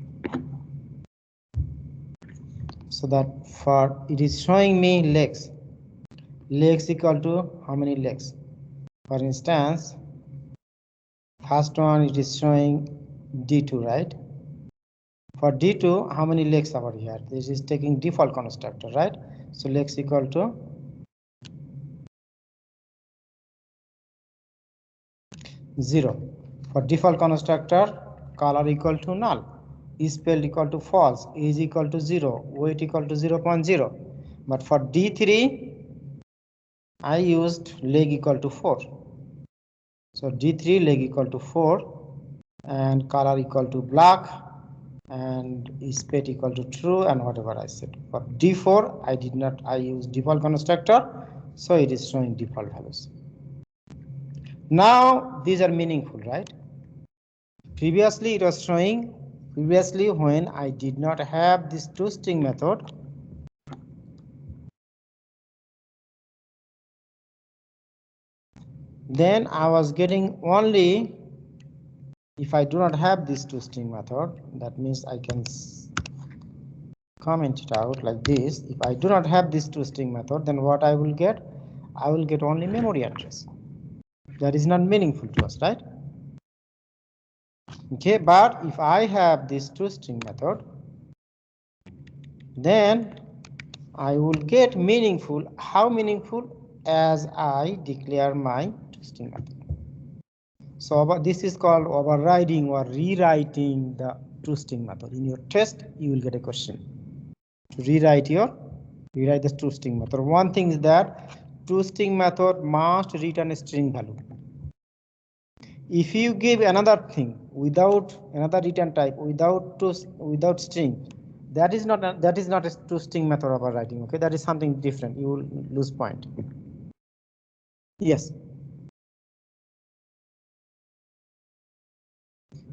So that for it is showing me legs. Legs equal to how many legs? For instance, first one it is showing D2, right? For D2, how many legs over here? This is taking default constructor, right? So legs equal to 0. For default constructor, color equal to null, spell equal to false, age equal to 0, weight equal to 0.0. But for D3, I used leg equal to 4. So D3 leg equal to 4 and color equal to black and spec equal to true and whatever I said. For D4, I use default constructor, so it is showing default values. Now these are meaningful, right? Previously it was showing, when I did not have this Tostring method, then I was getting only, if I do not have this Tostring method, that means I can comment it out like this. If I do not have this Tostring method, then what I will get? I will get only memory address. That is not meaningful to us, right? Okay, but if I have this Tostring method, then I will get meaningful. How meaningful? As I declare my Tostring method. So this is called overriding or rewriting the Tostring method. In your test, you will get a question to rewrite the Tostring method. One thing is that Tostring method must return a string value. If you give another thing without another return type, without string, that is not a Tostring method overriding. Okay, that is something different. You will lose point. Yes.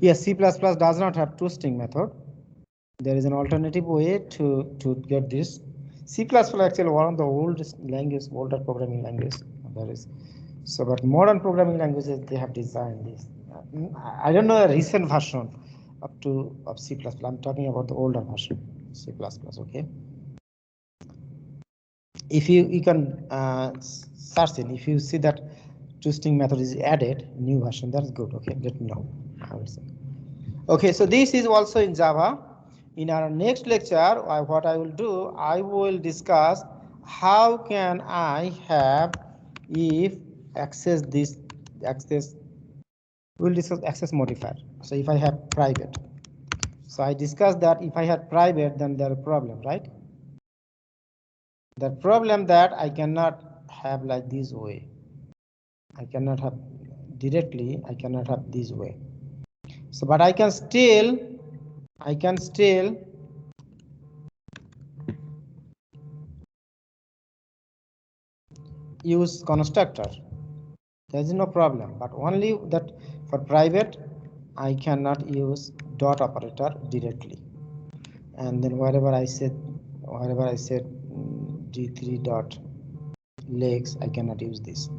Yes, C++ does not have Tostring method. There is an alternative way to get this. C++ actually one of the oldest language, older programming language. There is so, but modern programming languages they have designed this. I don't know a recent version of C++. I'm talking about the older version C++. Okay. if you can search it, if you see that Tostring method is added, new version, that's good. Okay, let me know. I will say. Okay, so this is also in Java. In our next lecture, what I will do, I will discuss how can I have if access this access. We'll discuss access modifier. So if I have private, so I discussed that if I had private, then there are problem, right? The problem that I cannot have like this way. I cannot have directly. I cannot have this way. So, but I can still use constructor. There is no problem, but only that for private, I cannot use dot operator directly. And then wherever I said d3 dot legs, I cannot use this.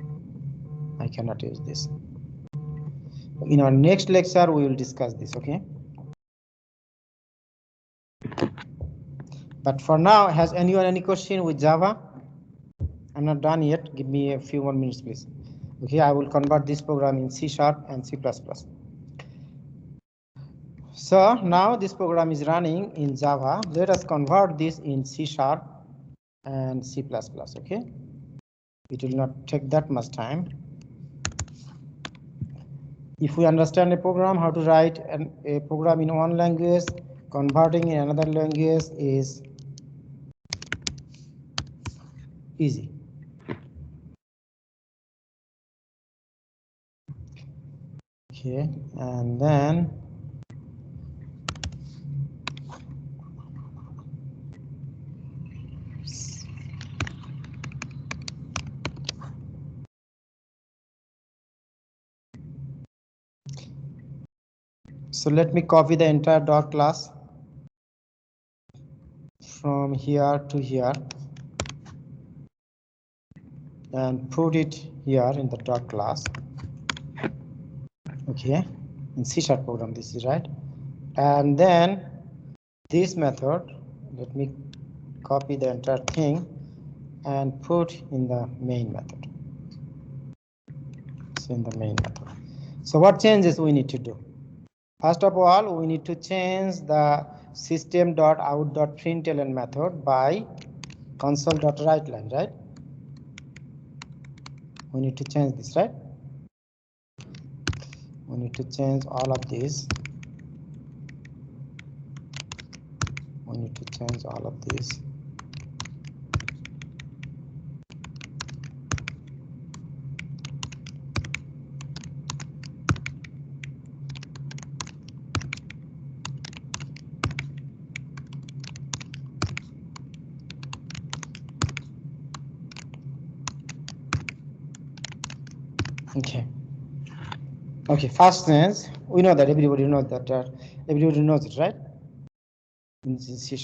I cannot use this. In our next lecture, we will discuss this. Okay. But for now, has anyone any question with Java? I'm not done yet. Give me a few more minutes, please. Okay, I will convert this program in C# and C++. So now this program is running in Java. Let us convert this in C# and C++. Okay, it will not take that much time. If we understand a program, how to write a program in one language, converting in another language is easy. Okay, and then so let me copy the entire dot class from here to here and put it here in the dot class. Okay, in C# program, this is right. And then this method, let me copy the entire thing and put in the main method. So in the main method. So what changes we need to do? First of all, we need to change the system.out.println method by console.writeLine, right? We need to change this, right? We need to change all of these. We need to change all of these. Okay. Okay, first change, we know that everybody knows that everybody knows it, right? In C#.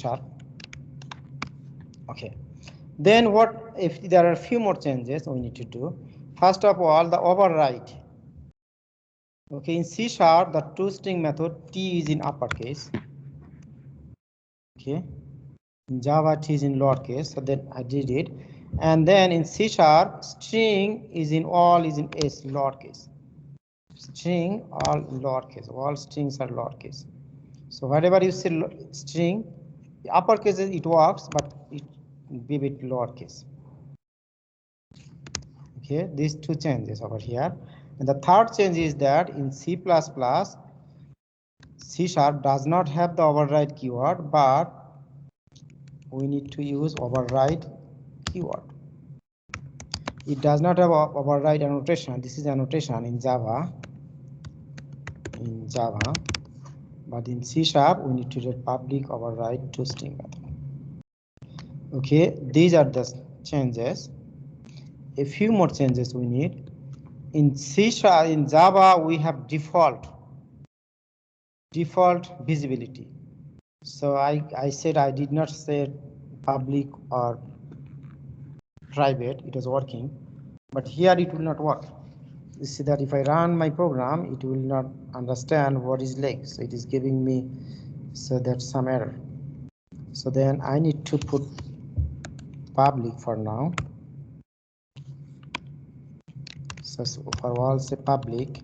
Okay. Then what if there are a few more changes we need to do? First of all, the override. Okay, in C#, the Tostring method T is in uppercase. Okay. In Java, T is in lowercase, so then I did it. And then in C#, string is in all is in S, lowercase. String all lowercase, all strings are lowercase. So whatever you say string, the uppercase it works, but it be bit lowercase. Okay, these two changes over here. And the third change is that in C++, C# does not have the override keyword, but we need to use override keyword. It does not have override annotation. This is annotation in Java. But in C# we need to write public override Tostring method. Okay, these are the changes. A few more changes we need. In in Java we have default visibility. So I said I did not say public or private, it was working, but here it will not work. You see that if I run my program, it will not understand what is leg, so it is giving me so that's some error. So then I need to put public for now. So for all say public.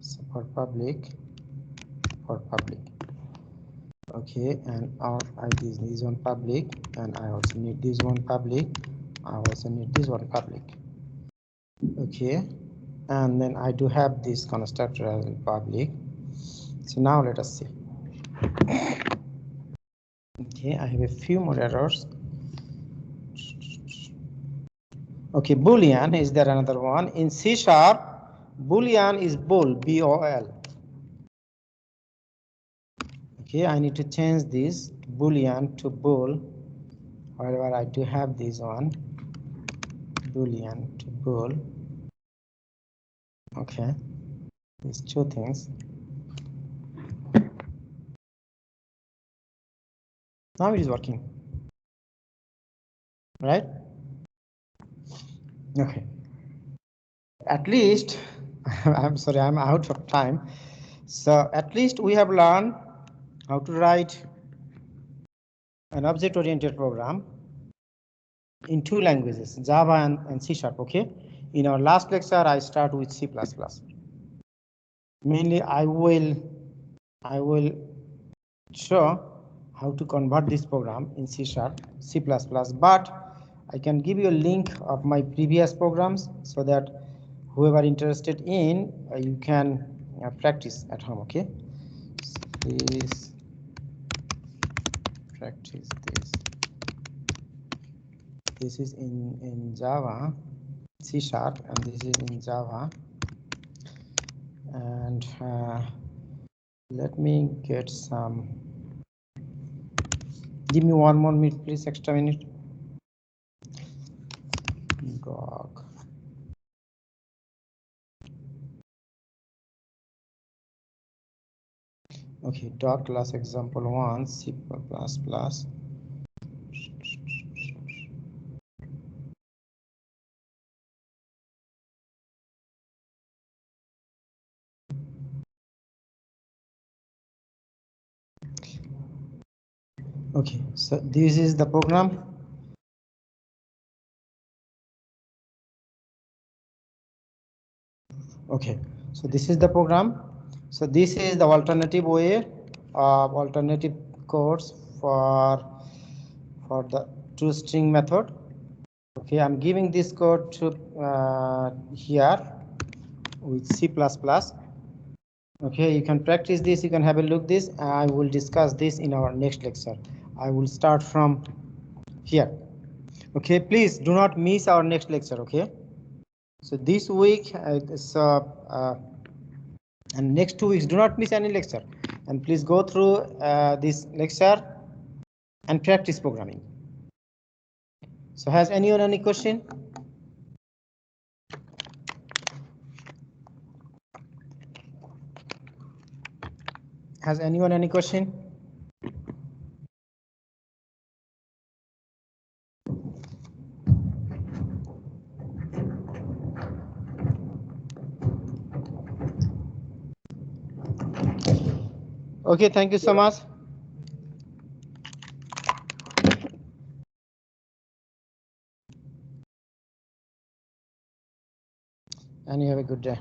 So for public. Okay, and our ID is this one public, and I also need this one public. I also need this one public. Okay, and then I do have this constructor as public. So now let us see. Okay, I have a few more errors. Okay, Boolean, is there another one? In C#, Boolean is bool, B-O-L. Okay, I need to change this Boolean to bool. However, I do have this one, Boolean to bool. Okay, these two things. Now it is working, right? Okay. At least, I'm sorry, I'm out of time. So at least we have learned how to write an object-oriented program in two languages, Java and C#. Okay. In our last lecture, I start with C++. Mainly, I will show how to convert this program in C#, C++, but I can give you a link of my previous programs so that whoever interested in, you can practice at home. Okay, so please practice this. This is in Java, C#, and this is in Java. And let me get some. Give me one more minute, please, extra minute. Dog. Okay, dot class example 1, C++. Okay, so this is the program. Okay, so this is the program. So this is the alternative way of alternative codes for the Tostring method. Okay, I'm giving this code to here with C++. Okay, you can practice this, you can have a look this. I will discuss this in our next lecture. I will start from here. Okay, please do not miss our next lecture. Okay, so this week and next 2 weeks, do not miss any lecture, and please go through this lecture and practice programming. So has anyone any question? Has anyone any question? Okay, thank you so much. And you have a good day.